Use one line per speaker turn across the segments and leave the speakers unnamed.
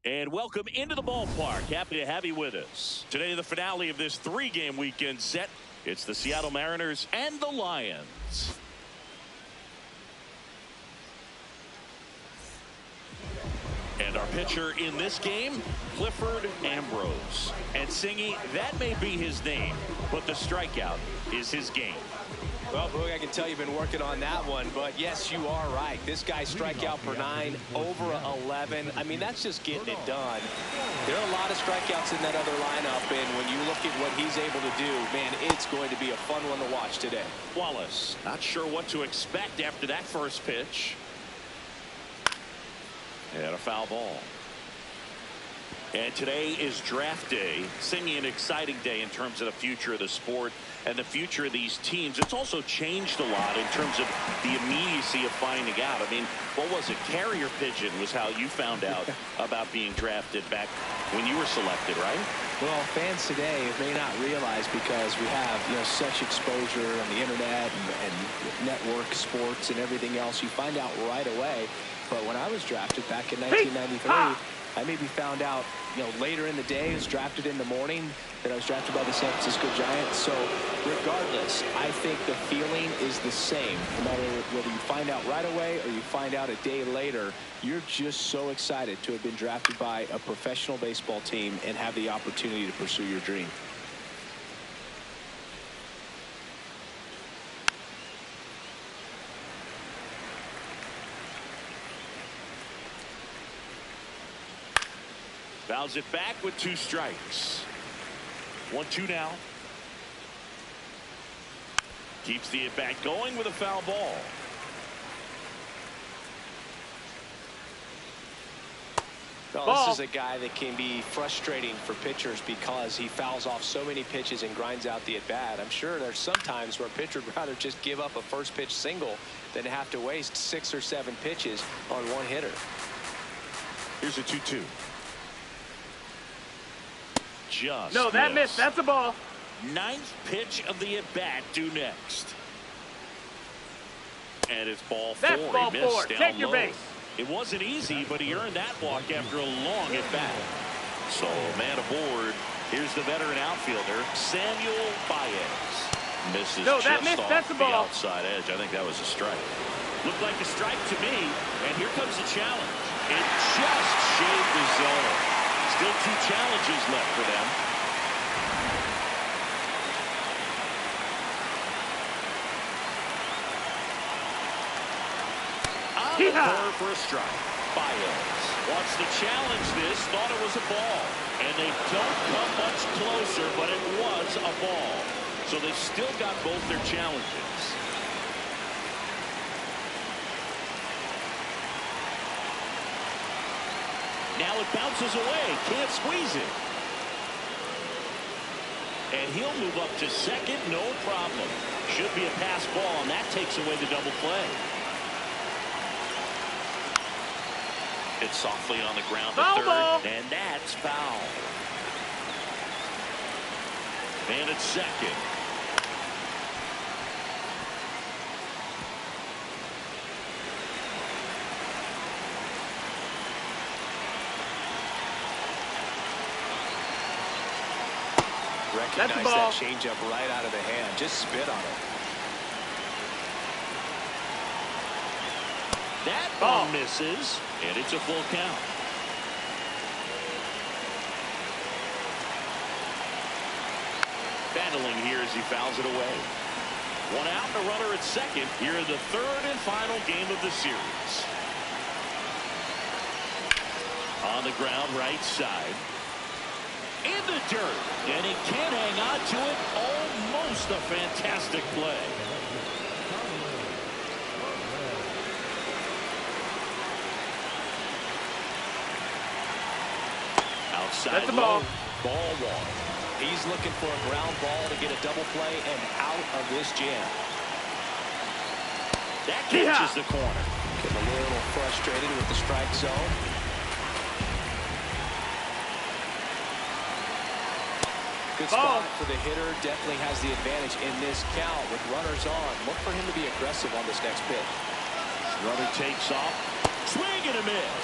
And welcome into the ballpark. Happy to have you with us. Today, the finale of this three-game weekend set. It's the Seattle Mariners and the Lions. And our pitcher in this game, Clifford Ambrose. And Singy, that may be his name, but the strikeout is his game.
Well, Boog, I can tell you've been working on that one, but yes, you are right. This guy's strikeout per 9, over 11. I mean, that's just getting it done. There are a lot of strikeouts in that other lineup, and when you look at what he's able to do, man, it's going to be a fun one to watch today.
Wallace, not sure what to expect after that first pitch. And a foul ball. And today is draft day. Seeming an exciting day in terms of the future of the sport and the future of these teams. It's also changed a lot in terms of the immediacy of finding out. I mean, what was it? Carrier pigeon was how you found out about being drafted back when you were selected, right?
Well, fans today may not realize, because we have, such exposure on the internet and network sports and everything else. You find out right away. But when I was drafted back in 1993, I maybe found out, later in the day. I was drafted in the morning that I was drafted by the San Francisco Giants. So regardless, I think the feeling is the same. No matter whether you find out right away or you find out a day later, you're just so excited to have been drafted by a professional baseball team and have the opportunity to pursue your dream.
Fouls it back with 2 strikes. 1-2 now. Keeps the at-bat going with a foul ball.
Well, this is a guy that can be frustrating for pitchers because he fouls off so many pitches and grinds out the at-bat. I'm sure there's some times where a pitcher would rather just give up a first pitch single than have to waste 6 or 7 pitches on one hitter.
Here's a 2-2. Just
no, that missed. That's a ball.
9th pitch of the at-bat due next. And it's ball 4.
That's ball 4. Take your base.
It wasn't easy, but he earned that walk after a long at-bat. So, man aboard. Here's the veteran outfielder, Samuel Baez. Misses
no, that
just
missed.
off
That's a
the
ball.
outside edge. I think that was a strike. Looked like a strike to me, and here comes the challenge. It just shaved the zone. Still 2 challenges left for them. On the curve for a strike. Baez wants to challenge this. Thought it was a ball. And they don't come much closer, but it was a ball. So they still got both their challenges. Now it bounces away. Can't squeeze it. And he'll move up to second. No problem. Should be a pass ball, and that takes away the double play. It's softly on the ground to third.
Ball.
And that's foul. And it's second.
Recognize that changeup right out of the hand. Just spit on it.
That ball misses, and it's a full count. Battling here as he fouls it away. 1 out and a runner at second here in the 3rd and final game of the series. On the ground, right side. In the dirt, and he can't hang on to it. Almost a fantastic play. Outside.
That's a ball.
Ball 1.
He's looking for a ground ball to get a double play and out of this jam.
That catches the corner.
Getting a little frustrated with the strike zone. Good spot for the hitter. Definitely has the advantage in this count with runners on. Look for him to be aggressive on this next pitch.
Runner takes off. Swing and a miss.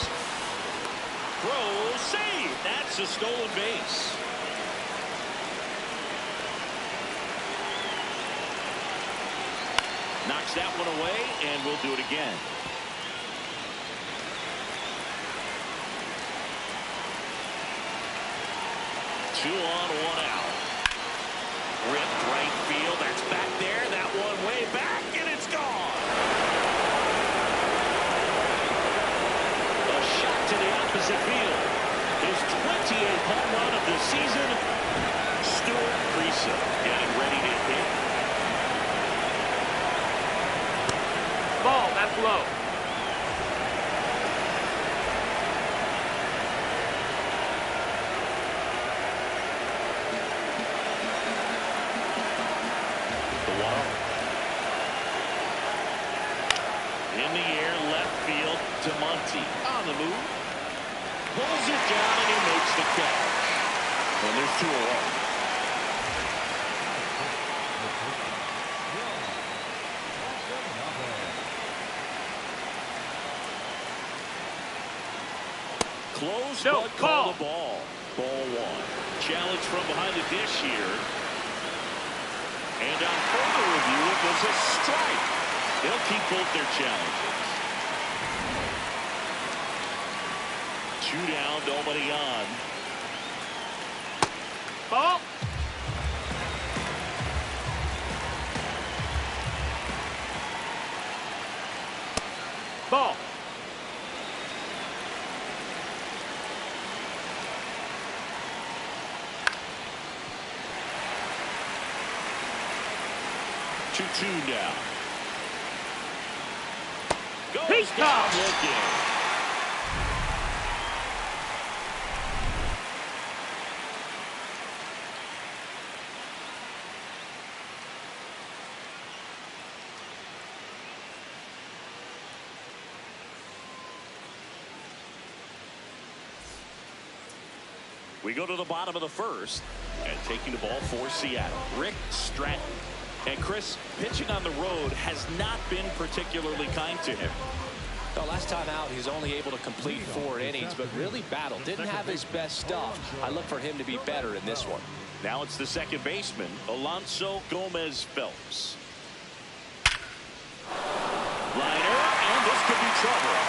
throw, save. That's a stolen base. Knocks that one away, and we'll do it again. Two on, one out. Ripped right field. That's back there. That one way back, and it's gone. A shot to the opposite field. His 28th home run of the season. Stuart Friesen getting ready to hit.
Ball, that's low.
In the air, left field to Monty. On the move. Pulls it down, and he makes the catch. And there's 2 away. Close, but call the ball. Ball 1. Challenge from behind the dish here. And on further review, it was a strike. They'll keep both their challenges. 2 down, nobody on.
Ball. Ball.
Two now.
He's
down looking. We go to the bottom of the first, and taking the ball for Seattle, Rick Stratton. And Chris, pitching on the road has not been particularly kind to him.
Well, last time out, he's only able to complete 4 innings, but really battled. Didn't have his best stuff. I look for him to be better in this one.
Now it's the second baseman, Alonso Gomez Phelps. Liner, and this could be trouble.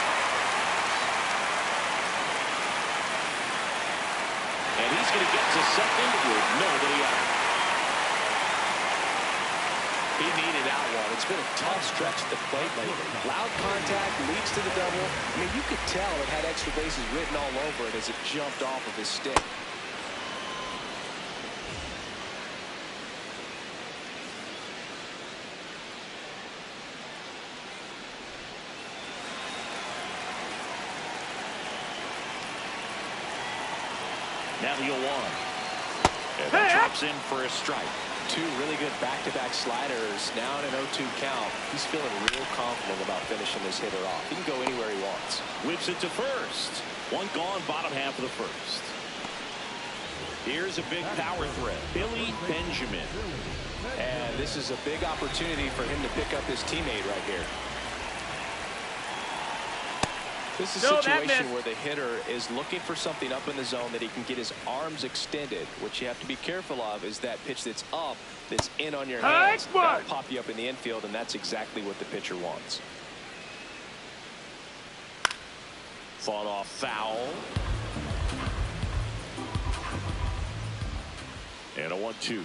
And he's going to get to second with nobody out.
He needed that one. It's been a tough stretch at the plate lately. Loud contact leads to the double. I mean, you could tell it had extra bases written all over it as it jumped off of his stick.
Now the 0-1. And that drops in for a strike.
2 really good back-to-back sliders. Now in an 0-2 count. He's feeling real confident about finishing this hitter off. He can go anywhere he wants.
Whips it to first. 1 gone, bottom half of the first. Here's a big power threat, Billy Benjamin.
And this is a big opportunity for him to pick up his teammate right here. This is a situation where the hitter is looking for something up in the zone that he can get his arms extended. What you have to be careful of is that pitch that's up, that's in on your hands. That'll pop you up in the infield, and that's exactly what the pitcher wants.
Fought off foul. And a 1-2.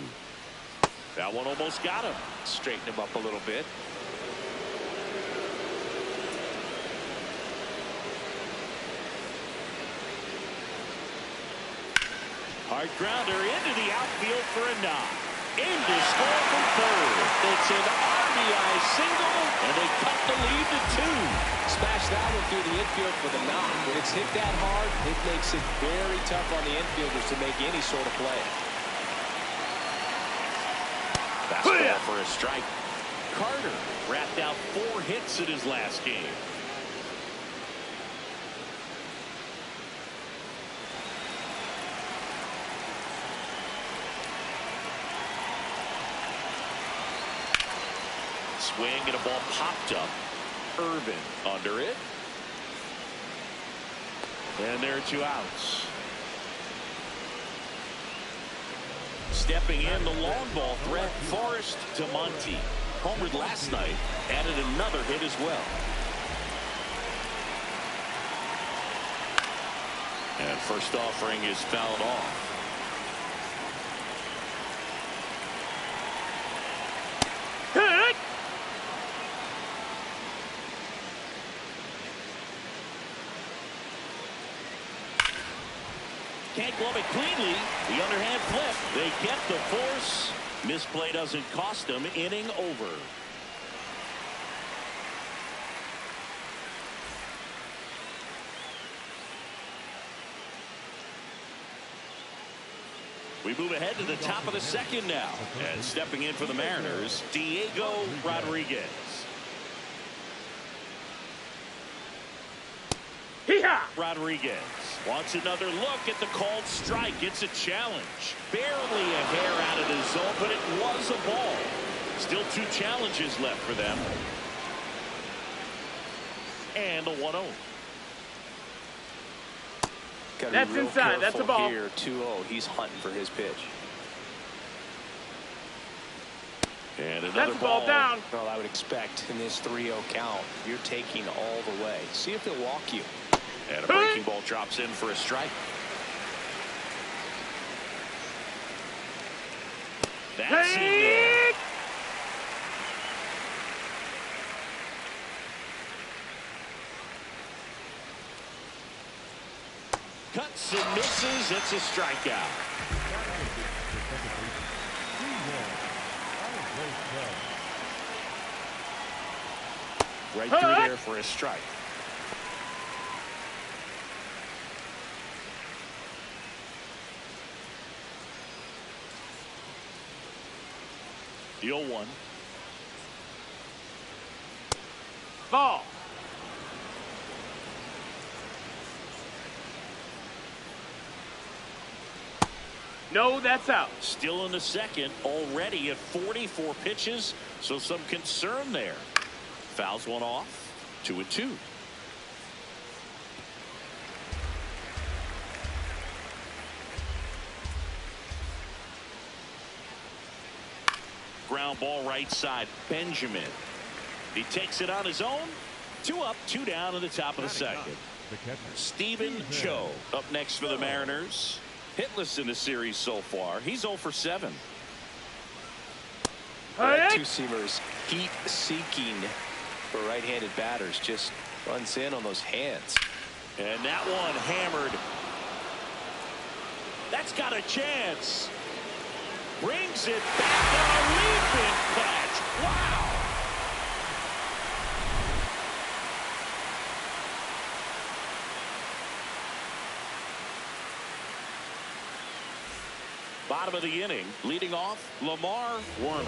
That one almost got him.
Straighten him up a little bit.
Hard grounder into the outfield for a knock. In to score from third. It's an RBI single, and they cut the lead to 2.
Smash that one through the infield for the knock. When it's hit that hard, it makes it very tough on the infielders to make any sort of play.
Fastball for a strike. Carter wrapped out 4 hits in his last game. Swing, and a ball popped up. Irvin under it. And there are 2 outs. Stepping in the long ball threat, Forrest DeMonte. Homered last night, added another hit as well. And first offering is fouled off. Can't glove it cleanly. The underhand flip. They get the force. Misplay doesn't cost them. Inning over. We move ahead to the top of the second now. And stepping in for the Mariners, Diego Rodriguez. Rodriguez wants another look at the called strike. It's a challenge. Barely a hair out of the zone, but it was a ball. Still 2 challenges left for them. And a 1-0.
That's inside. That's a ball.
Here, 2-0. He's hunting for his pitch.
And another
That's a ball down.
Well, I would expect in this 3-0 count, you're taking all the way. See if he'll walk you.
And a breaking ball drops in for a strike. That's in there. Cuts and misses. It's a strikeout. Right through there for a strike. The 0-1.
Ball. No, that's out.
Still in the second, already at 44 pitches, so some concern there. Fouls one off. 2-2. Ground ball right side. Benjamin. He takes it on his own. 2 up, 2 down in the top of the second. Stephen Cho up next for the Mariners. Hitless in the series so far. He's 0 for 7.
That 2-seamers heat-seeking for right-handed batters. Just runs in on those hands.
And that one hammered. That's got a chance. Brings it back. A leaping catch. Wow. Bottom of the inning, leading off, Lamar Warner.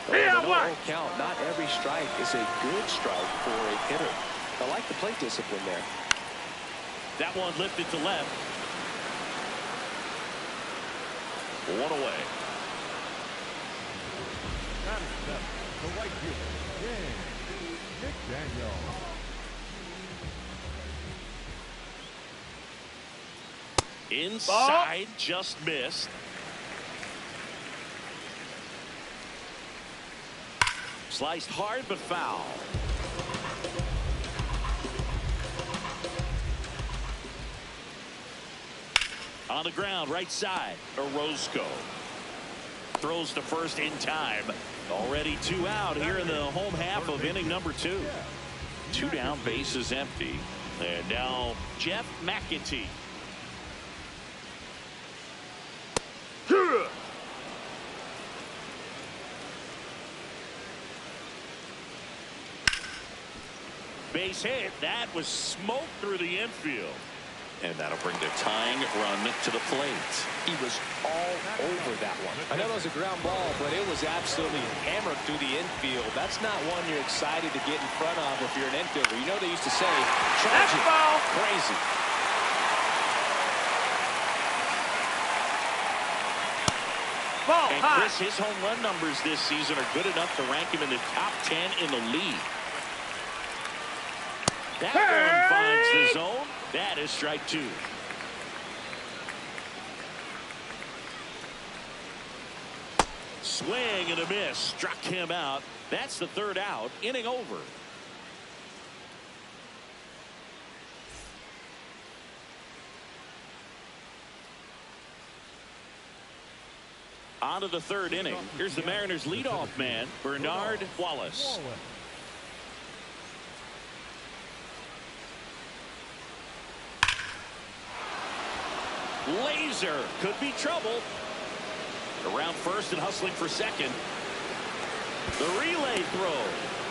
No count. Not every strike is a good strike for a hitter. I like the plate discipline there.
That one lifted to left. 1 away.
The right fielder, Nick Daniels.
Inside, just missed. Sliced hard but foul. On the ground, right side, Orozco. Throws to first in time. Already 2 out here in the home half of inning number 2. 2 down, bases empty. And now Jeff McAtee. Base hit. That was smoke through the infield. And that'll bring the tying run to the plate.
He was all over that one. I know it was a ground ball, but it was absolutely hammered through the infield. That's not one you're excited to get in front of if you're an infielder. You know they used to say, charge it. Crazy.
Ball
And
high.
Chris, his home run numbers this season are good enough to rank him in the top 10 in the league. That one finds the zone. That is strike two. Swing and a miss. Struck him out. That's the third out. Inning over. On to the third inning. Here's the Mariners' leadoff man, Bernard Wallace. Laser could be trouble. Around first and hustling for second. The relay throw.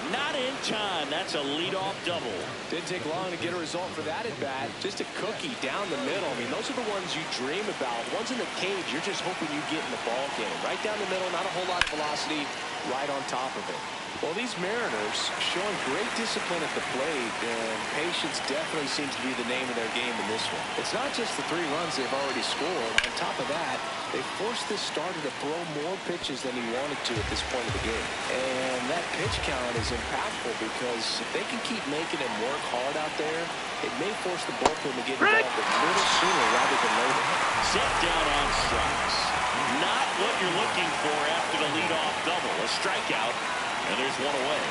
Not in time. That's a leadoff double.
Didn't take long to get a result for that at bat. Just a cookie down the middle. I mean, those are the ones you dream about. Ones in the cage, you're just hoping you get in the ball game. Right down the middle, not a whole lot of velocity, right on top of it. Well, these Mariners showing great discipline at the plate, and patience definitely seems to be the name of their game in this one. It's not just the 3 runs they've already scored. On top of that, they forced this starter to throw more pitches than he wanted to at this point of the game. And that pitch count is impactful because if they can keep making him work hard out there, it may force the bullpen to get involved a little sooner rather than later.
Set down on strikes. Not what you're looking for after the leadoff double. A strikeout, and there's one away.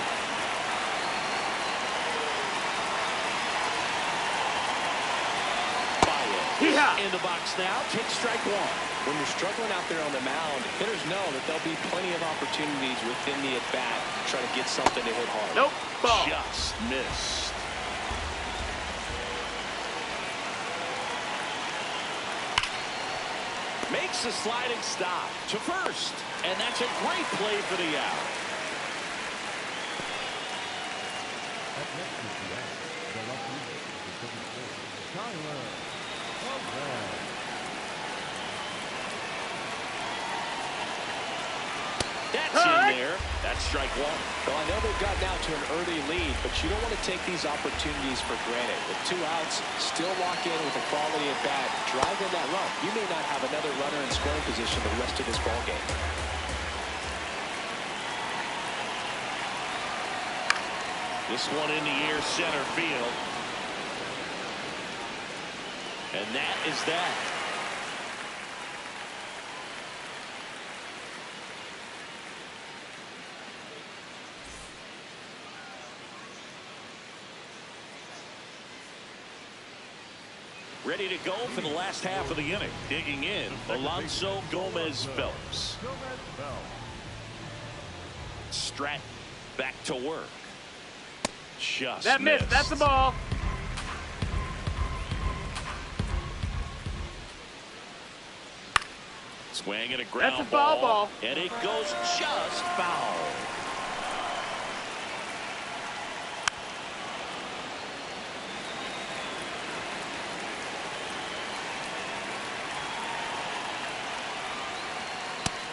Baez in the box now. Take strike one.
When you're struggling out there on the mound, hitters know that there'll be plenty of opportunities within the at-bat to try to get something to hit hard.
Nope. Ball.
Just missed. Makes a sliding stop to first. And that's a great play for the out.
Up next is the left fielder, the 74, Tyler O'Brien.
That's in there. That's strike one.
Well, I know they've gotten out to an early lead, but you don't want to take these opportunities for granted. With 2 outs, still lock in with a quality at bat, drive in that run. You may not have another runner in scoring position the rest of this ball game.
This one in the air, center field. And that is that. Ready to go for the last half of the inning. Digging in, Alonso Gomez-Phelps. Stratton back to work. Just
That missed. That's the ball.
Swing and a ground
That's a foul ball.
And it goes just foul.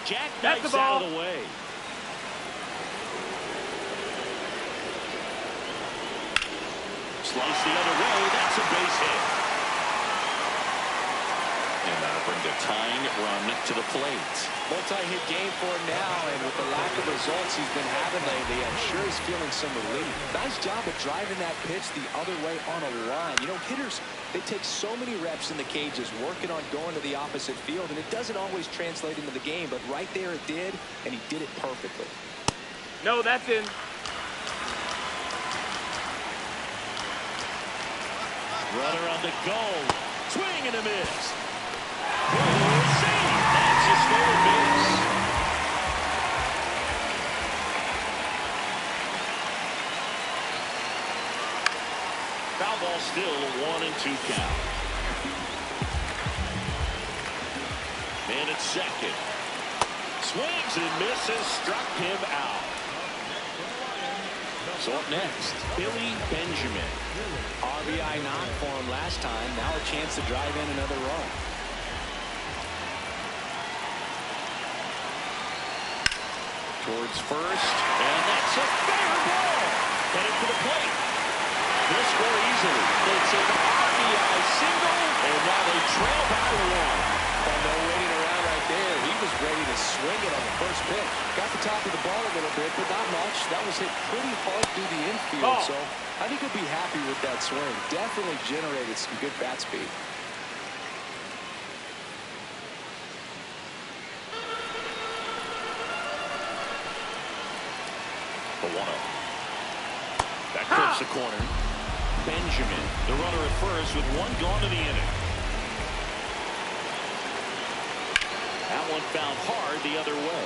Jack knifes out of the way. Slice the other way. That's a base hit. And that'll bring the tying run to the plate.
Multi-hit game for him now, and with the lack of results he's been having lately, I'm sure he's feeling some relief. Nice job of driving that pitch the other way on a line. You know, hitters, they take so many reps in the cages working on going to the opposite field, and it doesn't always translate into the game, but right there it did, and he did it perfectly.
No, that's in.
Runner on the goal. Swing and a miss. Save. That's a stolen base. Foul ball still, 1-2 count. Man at second. Swings and misses. Struck him out. So up next, Billy Benjamin.
RBI knock for him last time. Now a chance to drive in another run.
Towards first, and that's a fair ball. Headed to the plate. They'll score easily. It's an RBI single, and now they trail by 1.
Oh, no waiting around right there. He was ready to swing it on the first pitch. Got the top of the ball a little bit, but not much. That was hit pretty hard through the infield, so I think he'll be happy with that swing. Definitely generated some good bat speed.
The 1-0. That clips the corner. Benjamin, the runner at first with one gone to the inning. That one found hard the other way.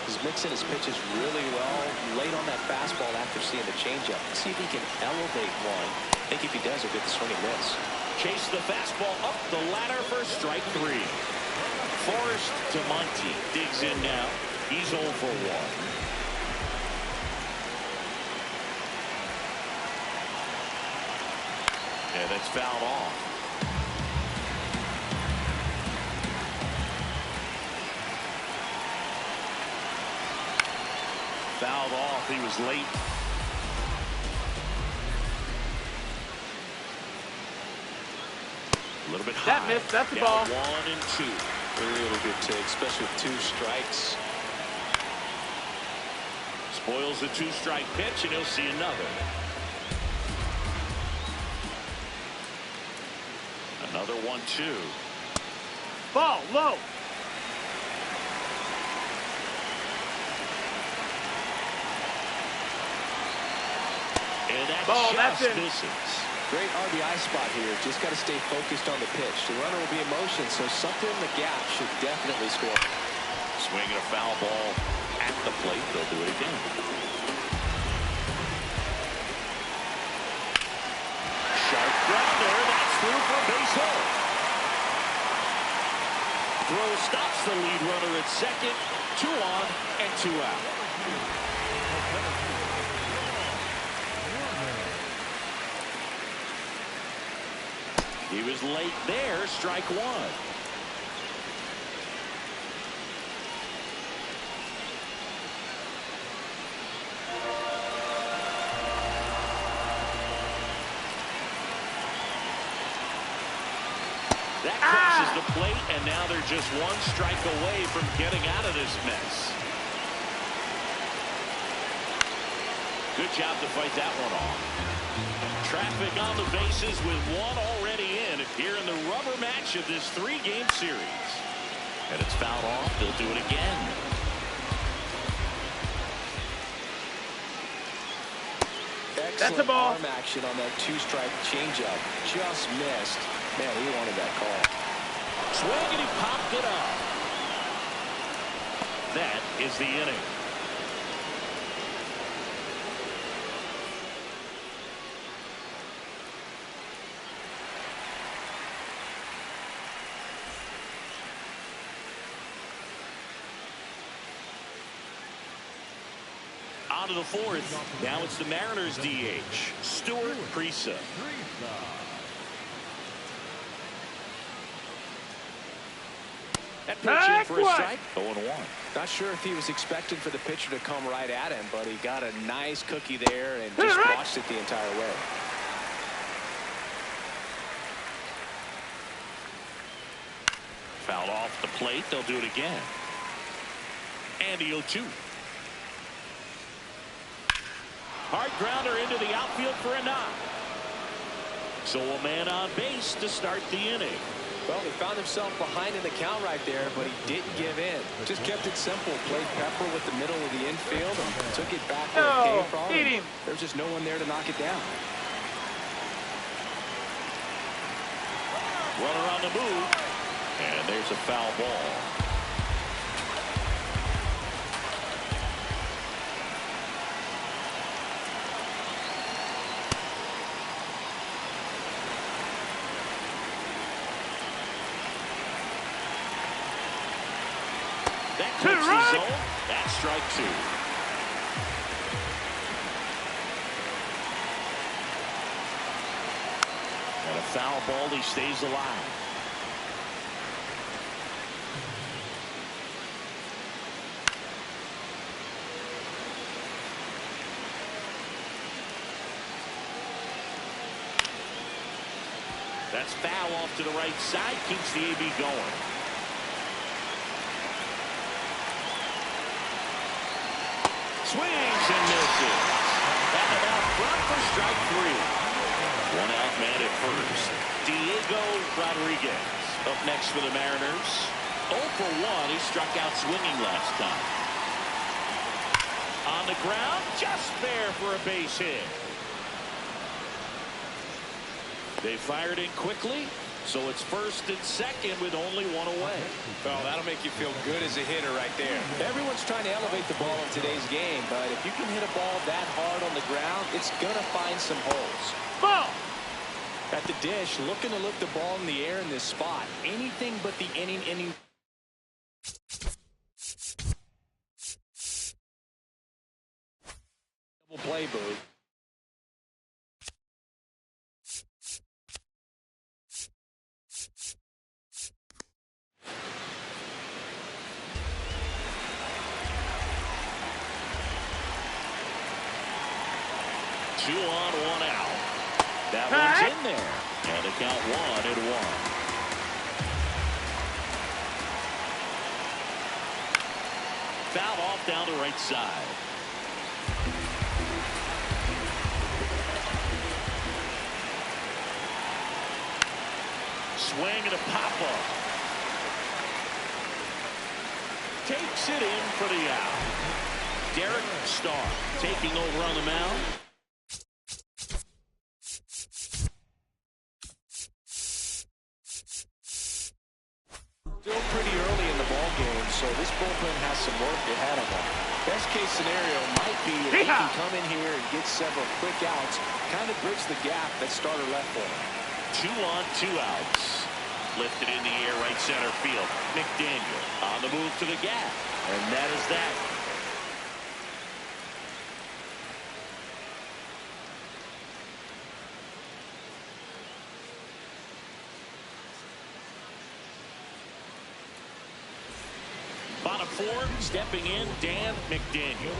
He's mixing his pitches really well. Late on that fastball after seeing the changeup. See if he can elevate one. I think if he does, he'll get the swing and miss.
Chase the fastball up the ladder for strike 3. Forrest to Monty. Digs in now. He's 0 for 1. Yeah, that's fouled off. Fouled off. He was late. A little bit high.
That missed. That's the
now
ball.
1 and 2.
Really good take, especially with 2 strikes.
Spoils the 2-strike pitch, and he'll see another. Another 1-2.
Ball low.
And that
Ball, that's
just
in.
misses.
Great RBI spot here. Just got to stay focused on the pitch. The runner will be in motion, so something in the gap should definitely score.
Swinging a foul ball at the plate. They'll do it again. Sharp grounder. That's through for a base hit. Throw stops the lead runner at second. 2 on and 2 out. He was late there. Strike 1. That crosses the plate, and now they're just 1 strike away from getting out of this mess. Good job to fight that one off. Traffic on the bases with 1 already in here in the rubber match of this 3-game series. And it's fouled off. They'll do it again.
Excellent
a ball.
arm action on that 2-strike changeup. Just missed. Man, he wanted that call.
Swing, and he popped it up. That is the inning. On to the 4th. Now it's the Mariners DH, Stuart Prisa. That pitch in for a strike. 0-1.
Not sure if he was expecting for the pitcher to come right at him, but he got a nice cookie there and just watched it the entire way.
Fouled off the plate. They'll do it again. And the 0-2. Hard grounder into the outfield for a knock. So a man on base to start the inning.
Well, he found himself behind in the count right there, but he didn't give in. Just kept it simple. Played pepper with the middle of the infield and took it back where it came from. There's just no one there to knock it down.
Runner on the move. And there's a foul ball. That puts the zone. That's strike 2. And a foul ball. He stays alive. That's foul off to the right side. Keeps the AB going. Swings and misses. And out front for strike 3. One out man at first. Diego Rodriguez up next for the Mariners. 0 for 1. He struck out swinging last time. On the ground, just there for a base hit. They fired in quickly, so it's first and second with only one away.
Well, that'll make you feel good as a hitter right there. Everyone's trying to elevate the ball in today's game, but if you can hit a ball that hard on the ground, it's going to find some holes.
Ball.
At the dish, looking to lift the ball in the air in this spot. Anything but the inning. Double play, Boo.
Two on, one out. That one's in there. And the count 1-1. Foul off down the right side. Swing and a pop-up. Takes it in for the out. Derek Starr taking over on the mound.
Still pretty early in the ball game, so this bullpen has some work ahead of them. Best case scenario might be if he can come in here and get several quick outs, kind of bridge the gap that starter left for him.
2 on, 2 outs. Lifted in the air right center field. McDaniel on the move to the gap. And that is that. Bottom 4, stepping in, Dan McDaniel.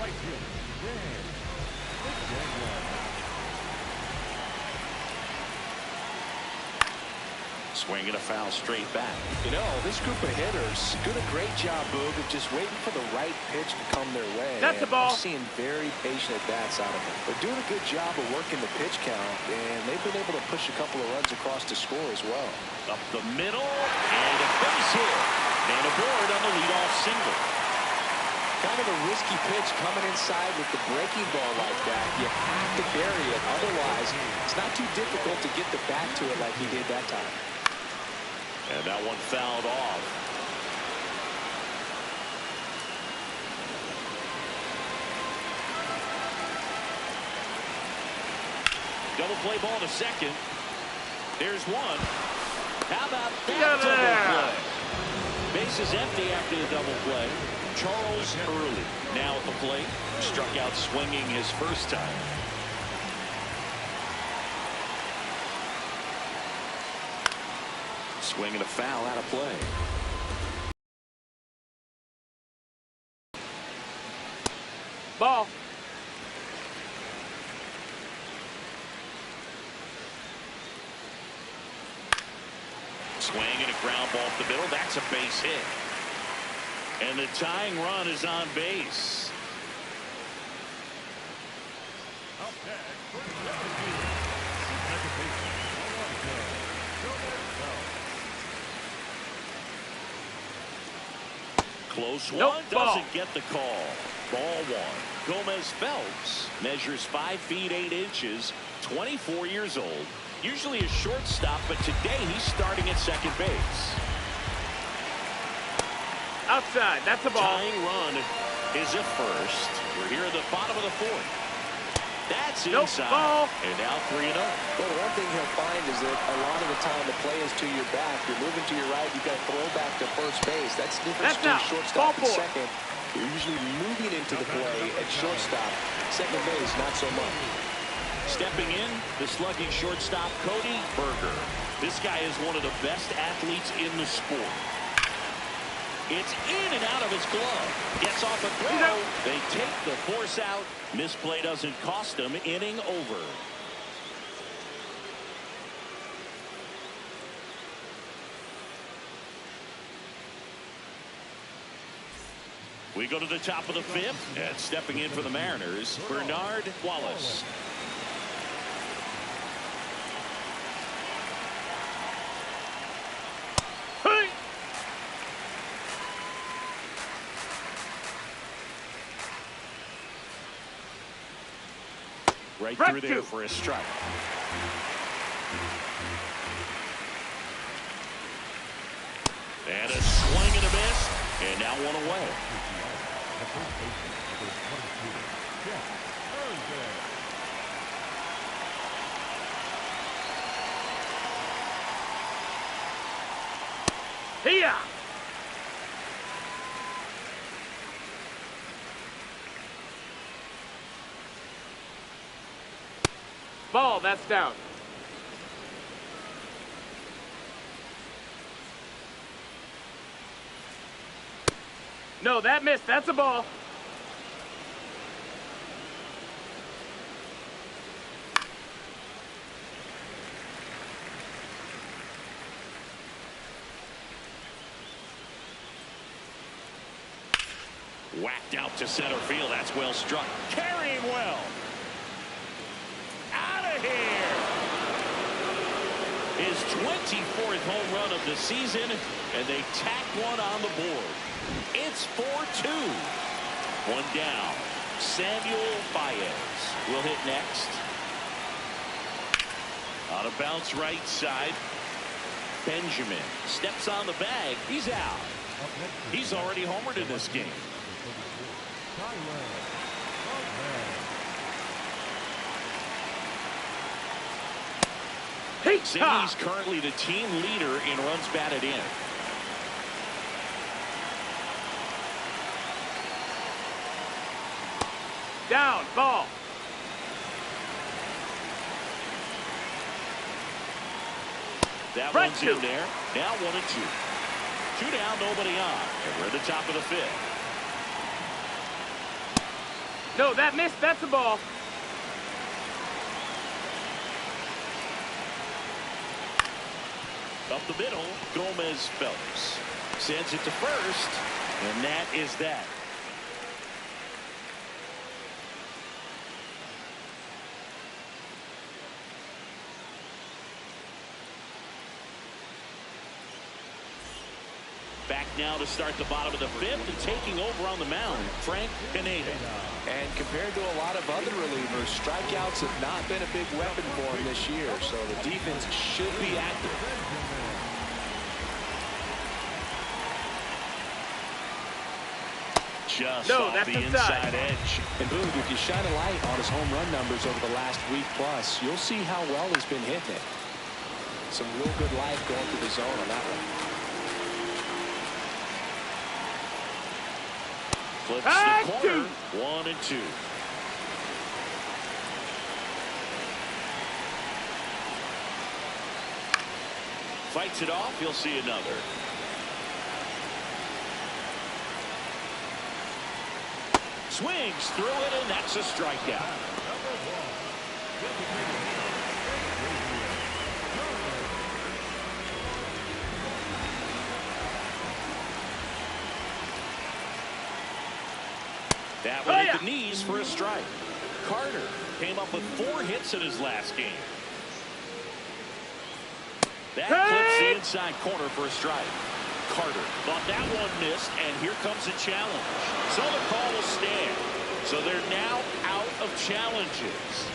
Swinging a foul straight back.
You know, this group of hitters do a great job, Boog, of just waiting for the right pitch to come their way.
That's the ball.
I'm seeing very patient at-bats out of them. They're doing a good job of working the pitch count, and they've been able to push a couple of runs across to score as well.
Up the middle, and a base hit. And aboard on the leadoff single.
Kind of a risky pitch coming inside with the breaking ball like that. You have to bury it. Otherwise, it's not too difficult to get the bat to it like he did that time.
And that one fouled off. Double play ball to second. There's one. How about that double play? Base is empty after the double play. Charles Early now at the plate. Struck out swinging his first time. Swinging a foul out of play.
Ball.
Swing and a ground ball up the middle. That's a base hit. And the tying run is on base. Close one.
Nope,
Doesn't get the call. Ball 1. Gomez Phelps measures 5 feet 8 inches, 24 years old. Usually a shortstop, but today he's starting at second base.
Outside. That's the ball.
Tying run is a first. We're here at the bottom of the 4th. That's inside.
Ball.
And now 3-0.
Well, one thing he'll find is that a lot of the time the play is to your back. You're moving to your right. You've got to throw back to first base. That's the difference between shortstop and second. You're usually moving into the play at shortstop. Second base, not so much.
Stepping in, the slugging shortstop, Cody Berger. This guy is one of the best athletes in the sport. It's in and out of his glove. Gets off a throw. They take the force out. Misplay doesn't cost them. Inning over. We go to the top of the fifth, and stepping in for the Mariners, Bernard Wallace. Right through there for a strike. And a swing and a miss, and now one away.
Here. Ball, that's down. No, that missed. That's a ball.
Whacked out to center field. That's well struck. Carrying well. Out of here. His 24th home run of the season, and they tack one on the board. It's 4-2. One down. Samuel Baez will hit next. On a bounce right side. Benjamin steps on the bag. He's out. He's already homered in this game. He's currently the team leader in runs batted in.
Down, ball.
That one's in there. Now 1-2. Two down, nobody on. And we're at the top of the fifth.
No, that missed. That's a ball.
Up the middle, Gomez Phelps sends it to first, and that is that. Back now to start the bottom of the fifth, and taking over on the mound, Frank Pineda.
And compared to a lot of other relievers, strikeouts have not been a big weapon for him this year, so the defense should be active.
Just off the inside edge.
And Boog, if you shine a light on his home run numbers over the last week plus, you'll see how well he's been hitting it. Some real good life going through the zone on that one.
Flips the corner. 1-2. Fights it off. He'll see another. Swings through it, and that's a strikeout. That one at the knees for a strike. Carter came up with 4 hits in his last game. That clips the inside corner for a strike. Carter thought that one missed, and here comes a challenge. So the call will stand. So they're now out of challenges.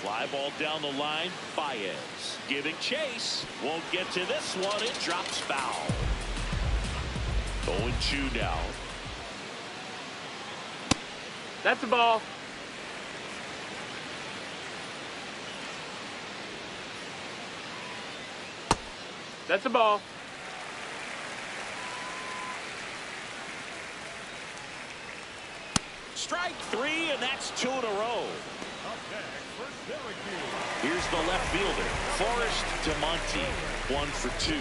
Fly ball down the line. Baez giving chase. Won't get to this one. It drops foul. 0-2 now.
That's a ball. That's a ball.
Strike 3, and that's 2 in a row. Here's the left fielder, Forrest DeMonte, 1 for 2.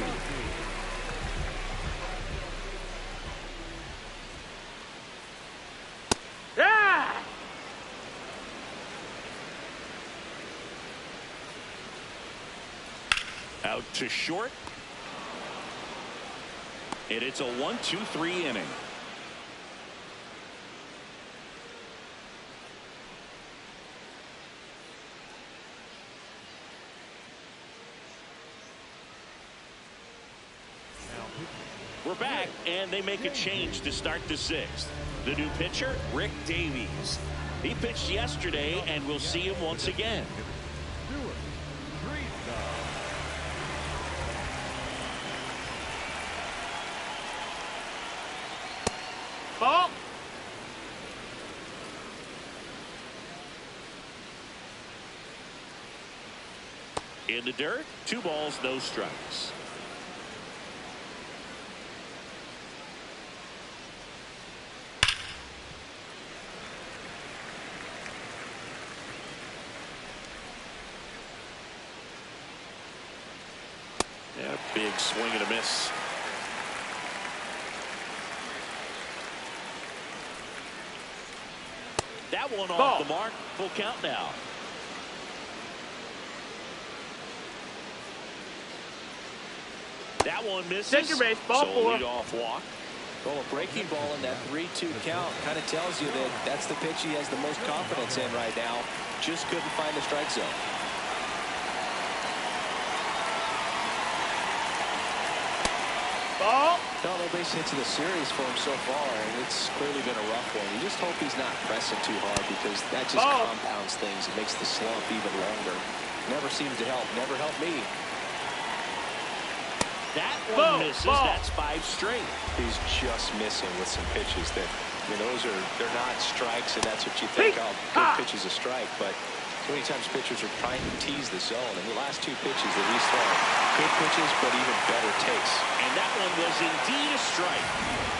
Yeah!
Out to short. And it's a 1-2-3 inning. We're back, and they make a change to start the sixth. The new pitcher, Rick Davies. He pitched yesterday, and we'll see him once again.
Ball.
In the dirt, 2 balls, no strikes. Yeah, big swing and a miss. That one off
Ball.
the mark. Full count now. That one misses.
Take your base. Ball
so
4.
lead off walk.
Well, a breaking ball in that 3-2 count kind of tells you that that's the pitch he has the most confidence in right now. Just couldn't find the strike zone.
Ball.
No base hits in the series for him so far, and it's clearly been a rough one. You just hope he's not pressing too hard, because that just compounds things. It makes the slump even longer. Never seems to help. Never helped me.
That one misses. That's 5 straight.
He's just missing with some pitches that, they're not strikes, and that's what you think, oh, good pitch is a strike. But so many times pitchers are trying to tease the zone, and the last 2 pitches that he's thrown, good pitches, but even better takes.
And that one was indeed a strike.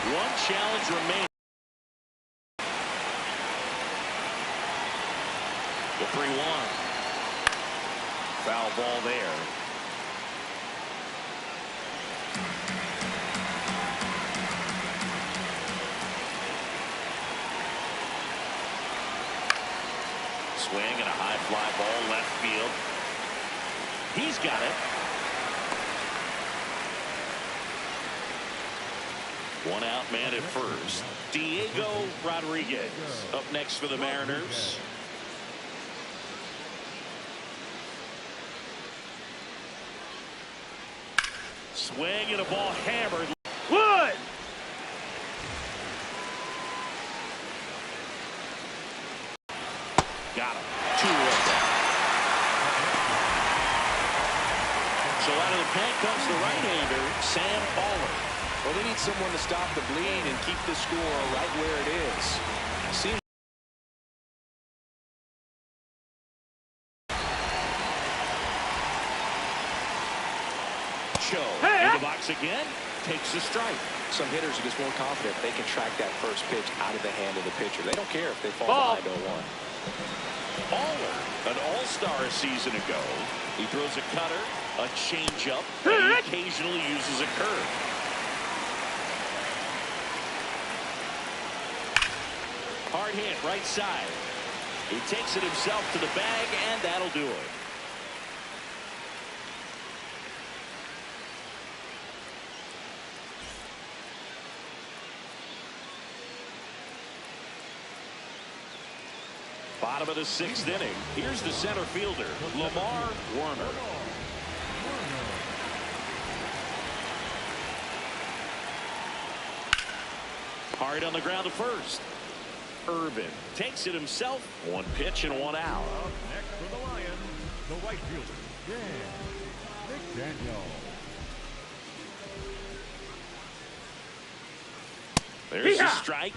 1 challenge remaining. The 3-1. Foul ball there. Swing and a high fly ball left field. He's got it. 1 out man at first. Diego Rodriguez up next for the Mariners. Swing and a ball hammered.
Wood.
Got him. 2-1. So out of the pen comes the right-hander, Sam Baller.
Well, they need someone to stop the bleed and keep the score right where it is. Seems
in the box again, takes the strike.
some hitters are just more confident they can track that first pitch out of the hand of the pitcher. They don't care if they fall
Ball.
behind 0-1.
Baller, an all-star a season ago. He throws a cutter, a changeup, and he occasionally uses a curve. Hard hit, right side. He takes it himself to the bag, and that'll do it. Bottom of the 6th inning. Here's the center fielder, Lamar Warner. Hard on the ground to first. Urban takes it himself. 1 pitch and 1 out.
Up next for the Lions, the right fielder, Nick Daniel.
There's the strike.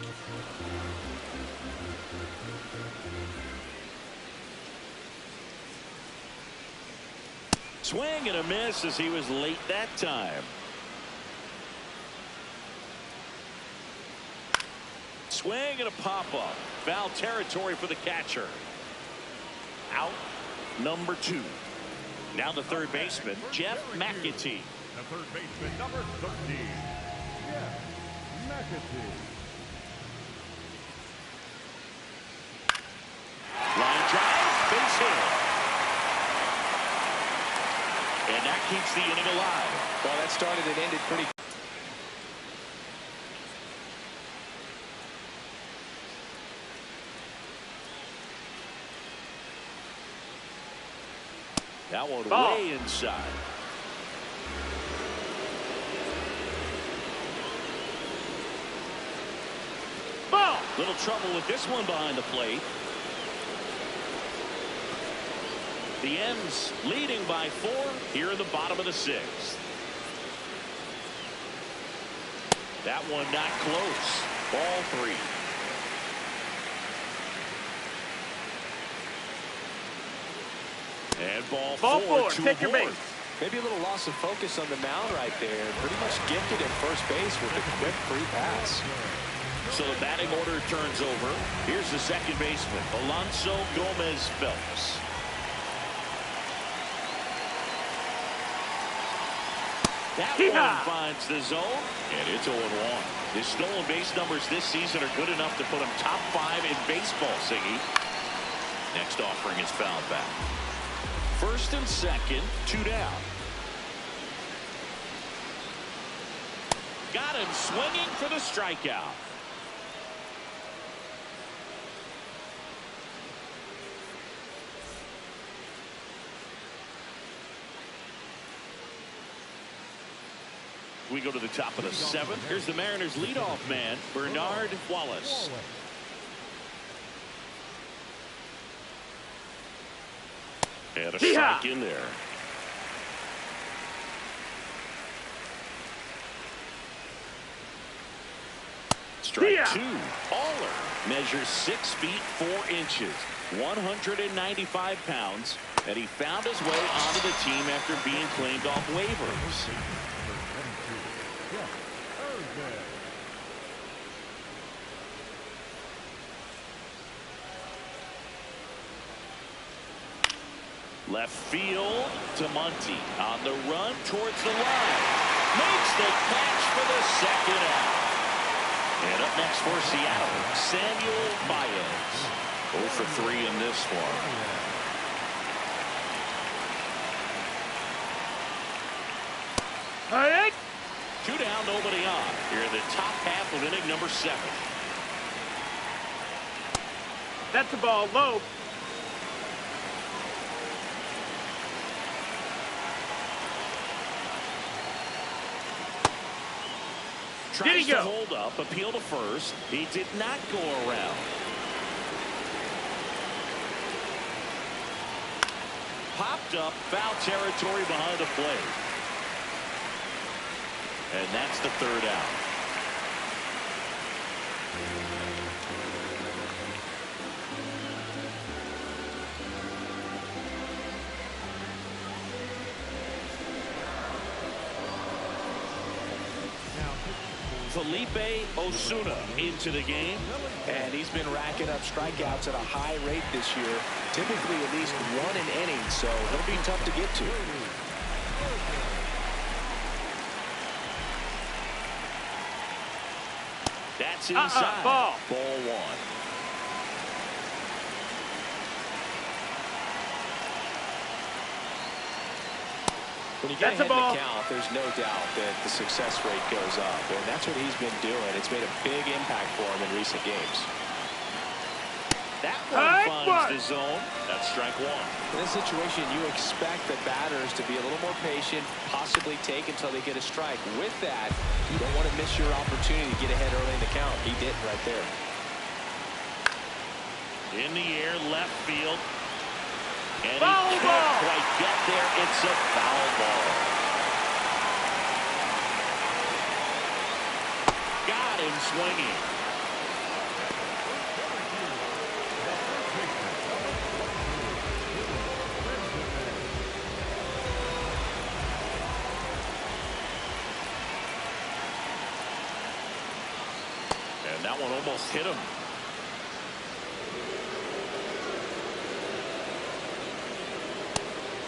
Swing and a miss as he was late that time. Swing and a pop-up. Foul territory for the catcher. Out number 2. Now the third baseman, Jeff McAtee.
The third baseman, number 13, Jeff McAtee.
Line drive, base hit. And that keeps the inning alive.
Well, that started and ended pretty.
That one
Ball.
way inside.
Ball.
Little trouble with this one behind the plate. The M's leading by 4 here in the bottom of the 6th. That one not close. Ball 3. And ball 4 to
Take your
aboard.
base.
Maybe a little loss of focus on the mound right there. Pretty much gifted at first base with a quick free pass.
So the batting order turns over. Here's the second baseman, Alonso Gomez Phelps. That one finds the zone, and it's 0-1. His stolen base numbers this season are good enough to put him top 5 in baseball, Siggy. Next offering is fouled back. First and second, 2 down. Got him swinging for the strikeout. We go to the top of the 7th. Here's the Mariners leadoff man, Bernard Wallace. And a strike in there. Strike 2. Aller measures 6 feet 4 inches, 195 pounds, and he found his way onto the team after being claimed off waivers. Left field to Monty on the run towards the line. Makes the catch for the second out. And up next for Seattle, Samuel Baez. 0 for 3 in this one.
All right.
2 down, nobody on. Here in the top half of inning number 7.
That's a ball low.
Tries to hold up, appeal to first. He did not go around. Popped up, foul territory behind the plate. And that's the 3rd out. Felipe Osuna into the game.
And he's been racking up strikeouts at a high rate this year. Typically at least 1 an inning, so he'll be tough to get to.
That's inside.
Ball
1.
When you get ahead in the count, there's no doubt that the success rate goes up, and that's what he's been doing. It's made a big impact for him in recent games.
That one finds the zone. That's strike 1.
In this situation, you expect the batters to be a little more patient, possibly take until they get a strike. With that, you don't want to miss your opportunity to get ahead early in the count. He did right there.
In the air, left field. And
foul
he can't quite get there. It's a foul ball. Got him swinging. And that one almost hit him.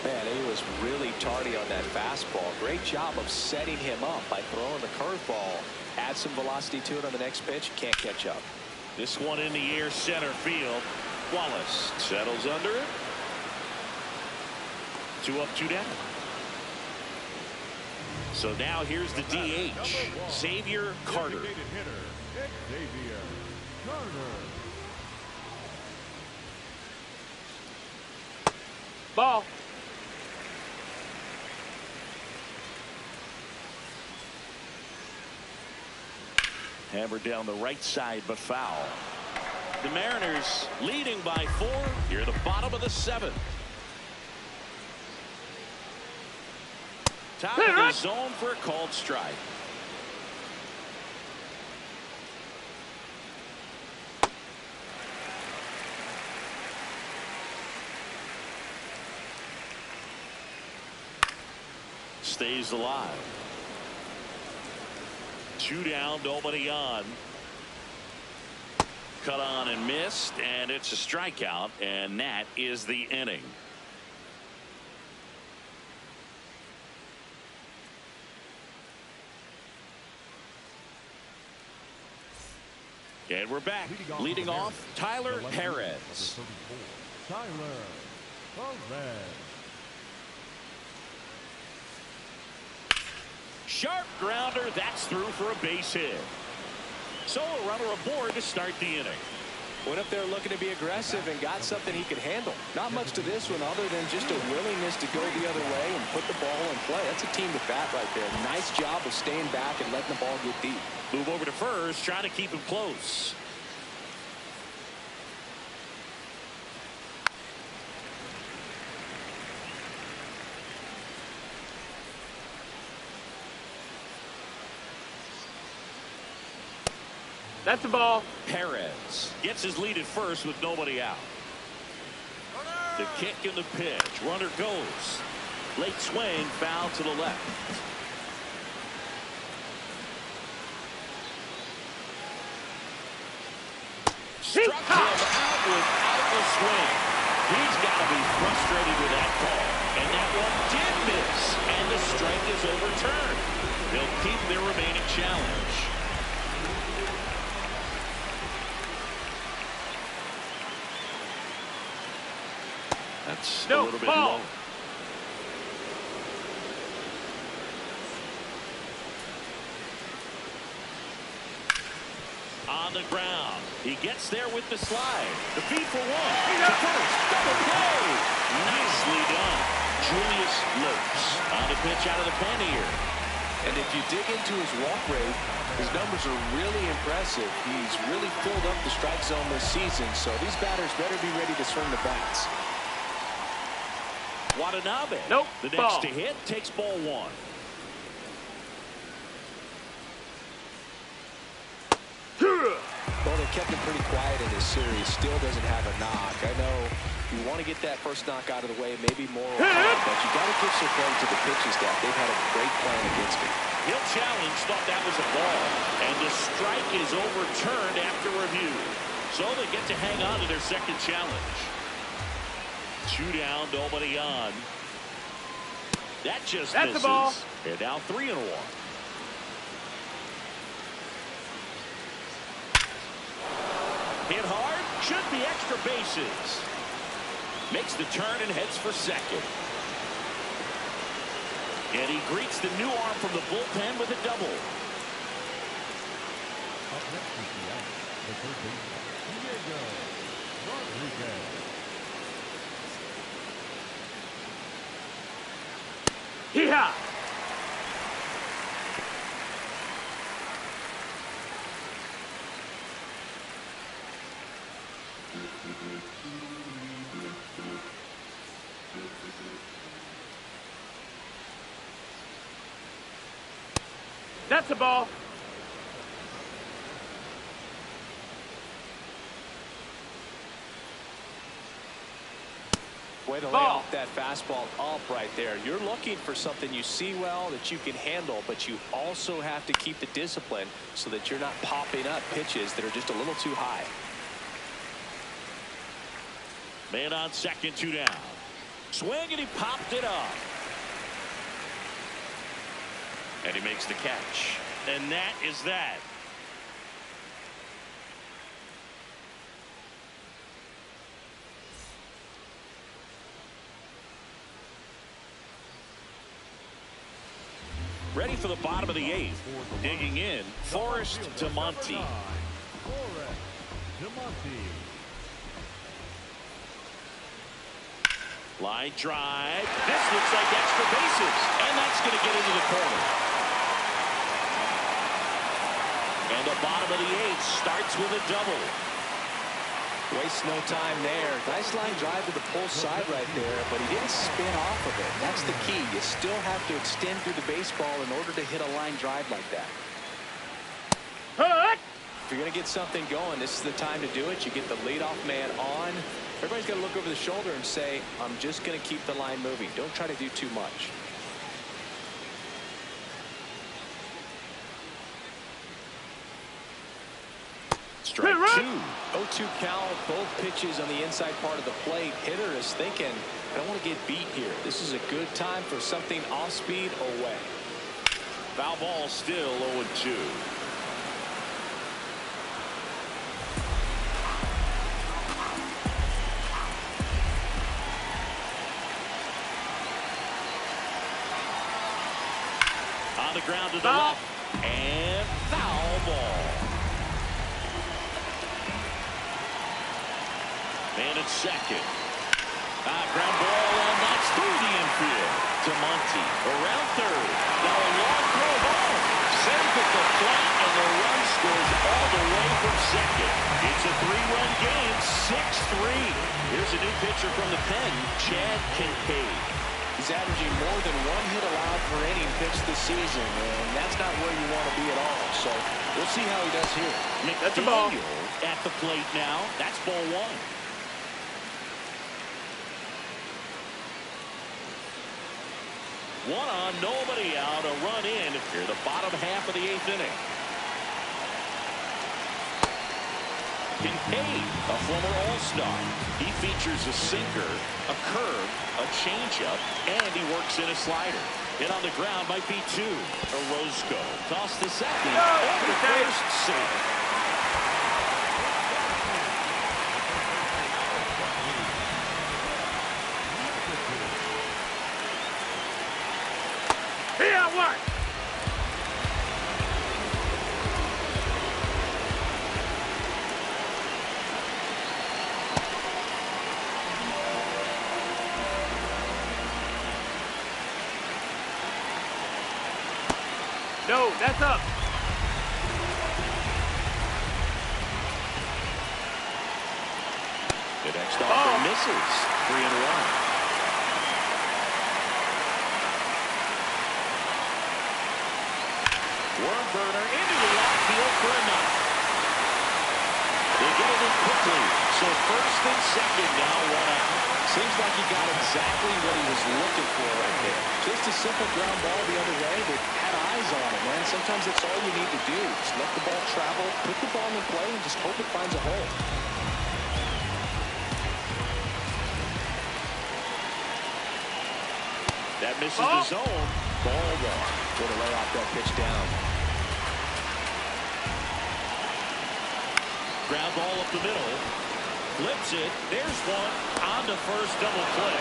Man, he was really tardy on that fastball. Great job of setting him up by throwing the curveball. Add some velocity to it on the next pitch. Can't catch up.
This one in the air, center field. Wallace settles under it. 2 up, 2 down. So now here's the DH, Xavier Carter.
Designated hitter, Xavier Carter.
Ball.
Hammered down the right side, but foul. The Mariners leading by 4 here at the bottom of the 7th. Top of the zone for a called strike. Stays alive. 2 down, nobody on. Cut on and missed, and it's a strikeout, and that is the inning. And we're back. Leading off, Tyler Perez.
Tyler Perez.
Sharp grounder, that's through for a base hit. So a runner aboard to start the inning.
Went up there looking to be aggressive and got something he could handle. Not much to this one other than just a willingness to go the other way and put the ball in play. That's a team at bat right there. Nice job of staying back and letting the ball get deep.
Move over to first, trying to keep him close.
That's a ball.
Perez gets his lead at first with nobody out. The kick and the pitch. Runner goes. Late swing, foul to the left. Struck him out without a swing. He's got to be frustrated with that call. And that one did miss. And the strike is overturned. They'll keep their remaining challenge. That's a little bit low. On the ground. He gets there with the slide. The feed for 1. To first. Double play. Nicely done. Julius Lopes on the pitch out of the pen here.
And if you dig into his walk rate, his numbers are really impressive. He's really filled up the strike zone this season, so these batters better be ready to swing the bats.
Watanabe.
Nope.
The next
Ball.
to hit takes ball 1.
Well, they kept him pretty quiet in this series. Still doesn't have a knock. I know you want to get that first knock out of the way, maybe more, but you got to give some credit to the pitching staff. They've had a great plan against him.
He'll challenge. Thought that was a ball. And the strike is overturned after review. So they get to hang on to their second challenge. 2 down, nobody on. That just
That's
misses.
the ball.
And now 3-1. Hit hard, should be extra bases. Makes the turn and heads for second. And he greets the new arm from the bullpen with a double.
Up next is the out. The third baseman, Diego Rodriguez.
Hee-haw. That's a ball.
Way to lay
Ball.
off that fastball up right there. You're looking for something you see well that you can handle, but you also have to keep the discipline so that you're not popping up pitches that are just a little too high.
Man on second, 2 down. Swing, and he popped it up. And he makes the catch. And that is that. Ready for the bottom of the 8th. Digging in, Forrest to Monty. Line drive. This looks like extra bases. And that's going to get into the corner. And the bottom of the 8th starts with a double.
Waste no time there. Nice line drive to the pull side right there, but he didn't spin off of it. That's the key. You still have to extend through the baseball in order to hit a line drive like that. If you're going to get something going, this is the time to do it. You get the leadoff man on. Everybody's got to look over the shoulder and say, I'm just going to keep the line moving. Don't try to do too much.
Strike 2.
0-2 count, both pitches on the inside part of the plate. Hitter is thinking, I don't want to get beat here. This is a good time for something off speed or way.
Foul ball, still 0-2. On the ground to the left. And foul ball. Man at second. Ground ball, and that's through the infield to Monty. Around third. Now a long throw ball. Safe at the plate, and the run scores all the way from second. It's a 3-run game, 6-3. Here's a new pitcher from the pen, Chad Kincaid.
He's averaging more than 1 hit allowed per inning pitched this season, and that's not where you want to be at all. So we'll see how he does here.
That's a ball.
At the plate now. That's ball 1. 1 on, nobody out, a run in here, the bottom half of the 8th inning. Kincaid, a former All-Star. He features a sinker, a curve, a changeup, and he works in a slider. Hit on the ground might be 2. Orozco toss to second. Over to first, safe.
What? No, that's up.
The next offer misses. 3-1. Worm burner into the outfield for a knock. They get it in quickly. So first and second now, 1 out.
Seems like he got exactly what he was looking for right there. Just a simple ground ball the other way that had eyes on it, man. Sometimes that's all you need to do. Just let the ball travel, put the ball in play, and just hope it finds a hole.
That misses the zone. Ball 1.
Way to lay off that pitch down.
Ground ball up the middle. Flips it. There's 1. On to first, double play.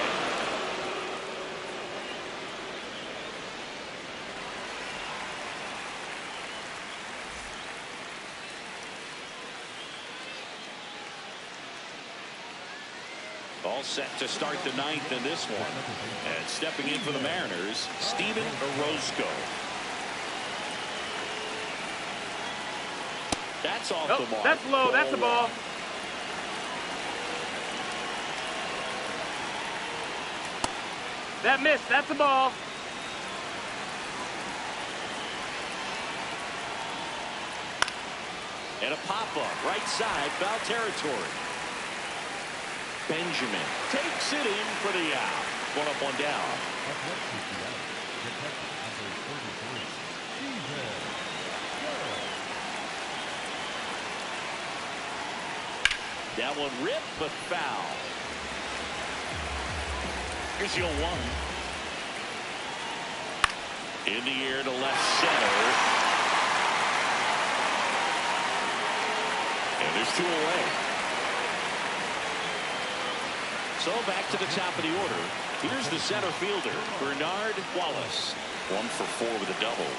All set to start the 9th in this one. And stepping in for the Mariners, Steven Orozco. That's off the mark.
That's low. That's a ball. That missed. That's a ball.
And a pop-up, right side, foul territory. Benjamin takes it in for the out. 1 up, 1 down. That one ripped, but foul. Here's your 1. In the air to left center. And there's 2 away. So back to the top of the order. Here's the center fielder, Bernard Wallace. 1 for 4 with a double.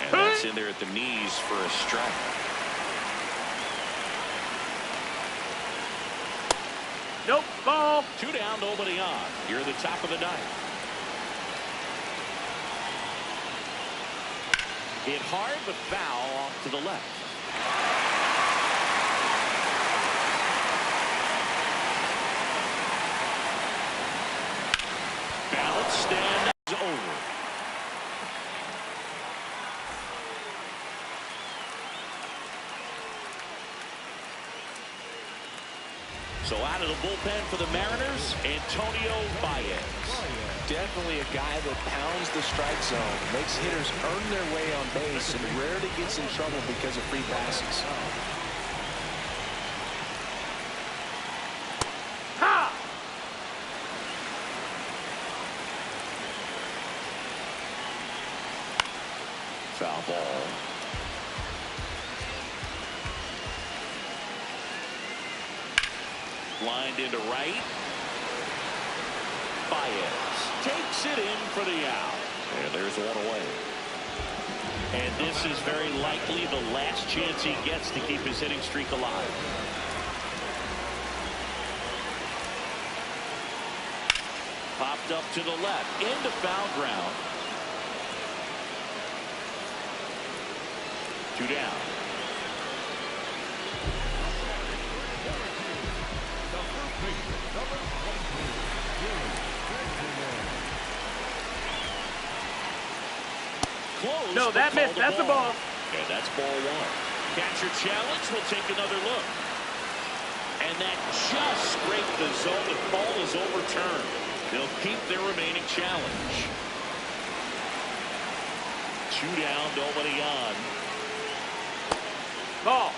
And that's in there at the knees for a strike.
Nope, ball.
2 down, nobody on. You're the top of the ninth. Hit hard, but foul off to the left. Balance stand is over. So out of the bullpen for the Mariners, Antonio Baez.
Definitely a guy that pounds the strike zone, makes hitters earn their way on base, and rarely gets in trouble because of free passes.
Ha!
Foul ball. Lined into right. Baez takes it in for the out. And there's one away. And this is very likely the last chance he gets to keep his hitting streak alive. Popped up to the left into foul ground. 2 down. Close,
No, that missed. That's a ball.
And that's ball 1. Catcher challenge. We'll take another look. And that just scraped the zone. The ball is overturned. They'll keep their remaining challenge. 2 down, nobody on.
Ball.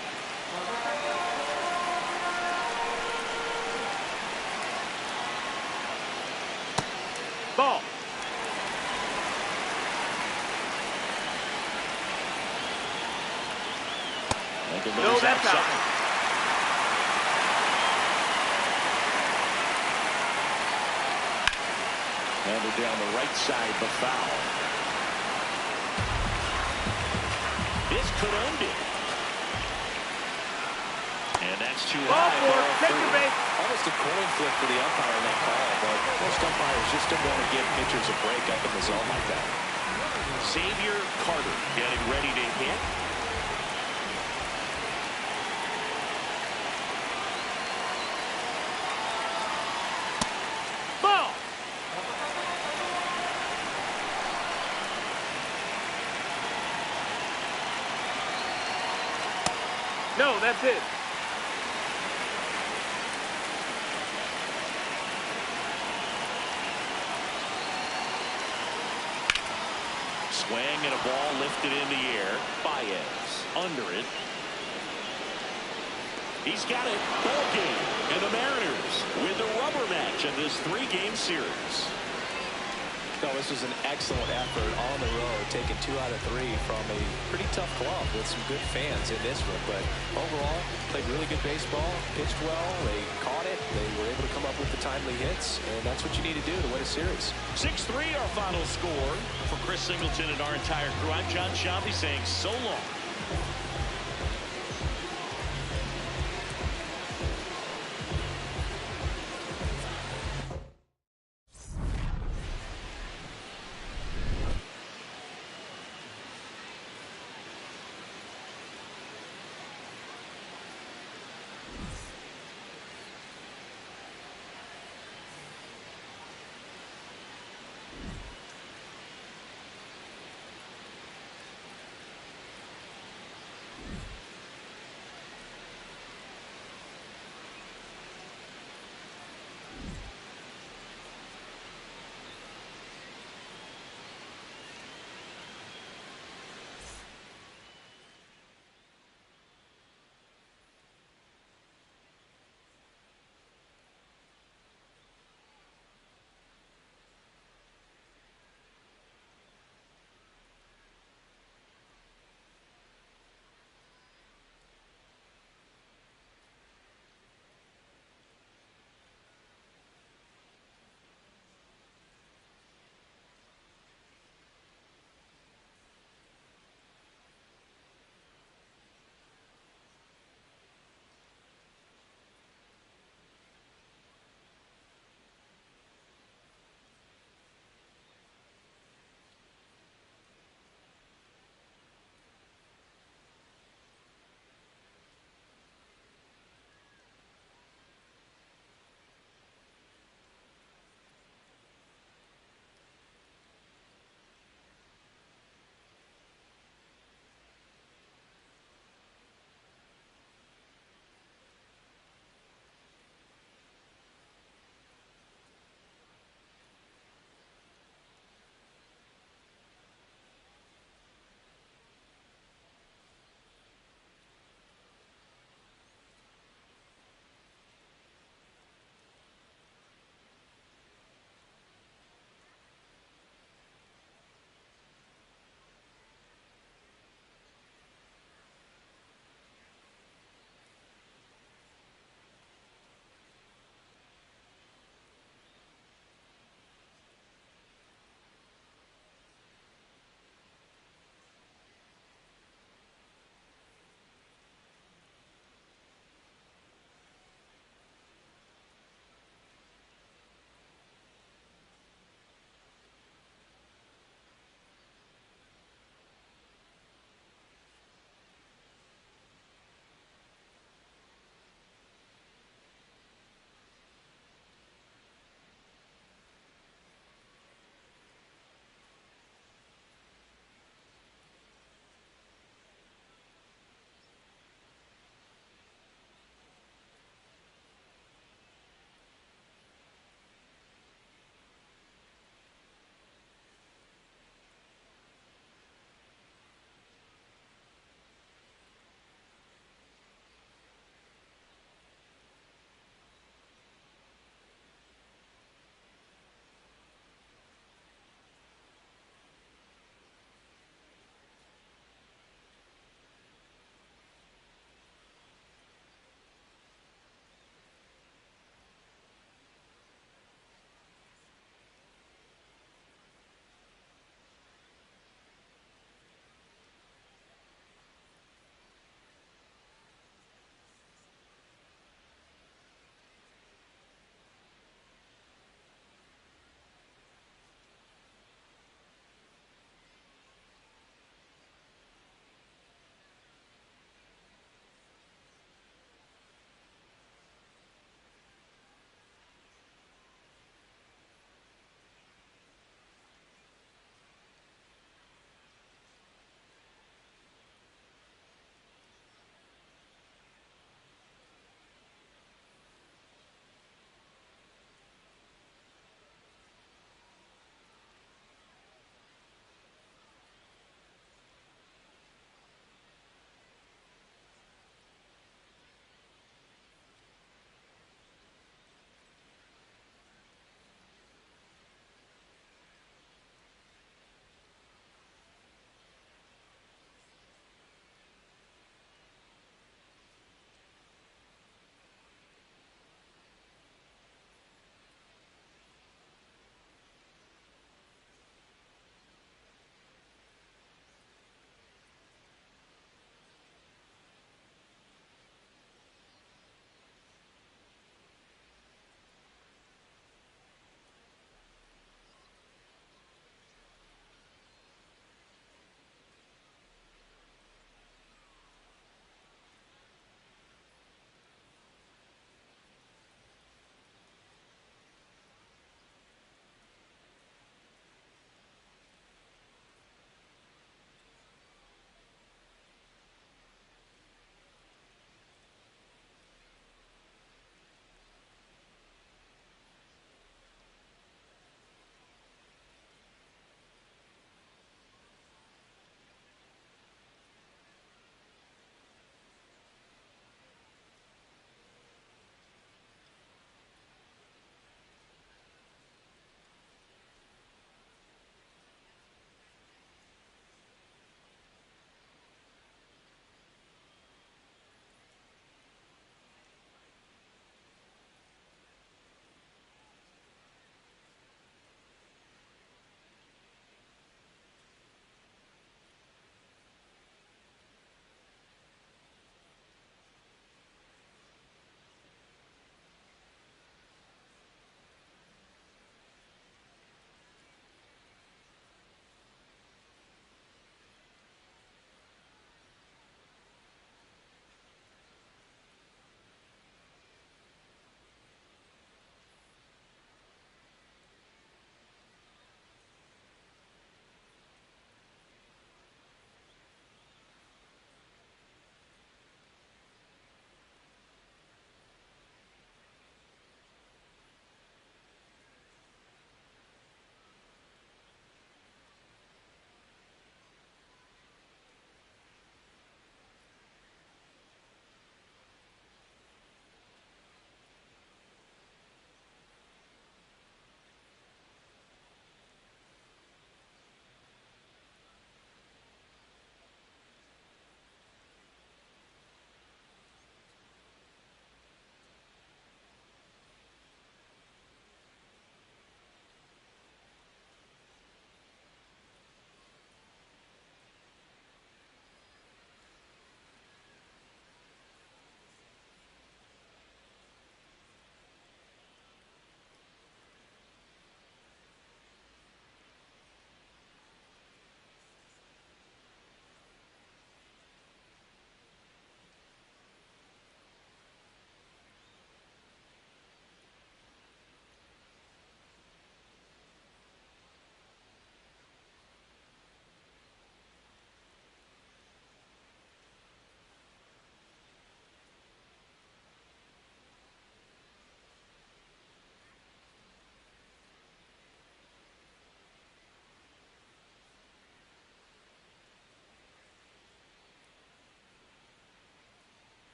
Ball. No, that's out.
Handed down the right side, the foul. This could end it. And that's too
Ball
high.
four. Take the base.
Almost a coin flip for the umpire in that call, but most umpires just don't want to give pitchers a break up in the zone like that.
Xavier Carter getting ready to hit.
Ball. No, that's it.
Swing and a ball lifted in the air. Baez under it. He's got it. Ball game. And the Mariners win the rubber match of this 3-game series.
No, this was an excellent effort on the road, taking 2 out of 3 from a pretty tough club with some good fans in this one. But overall, played really good baseball, pitched well, they caught it, they were able to come up with the timely hits, and that's what you need to do to win a series.
6-3 our final score. For Chris Singleton and our entire crew, I'm John Shambi saying so long.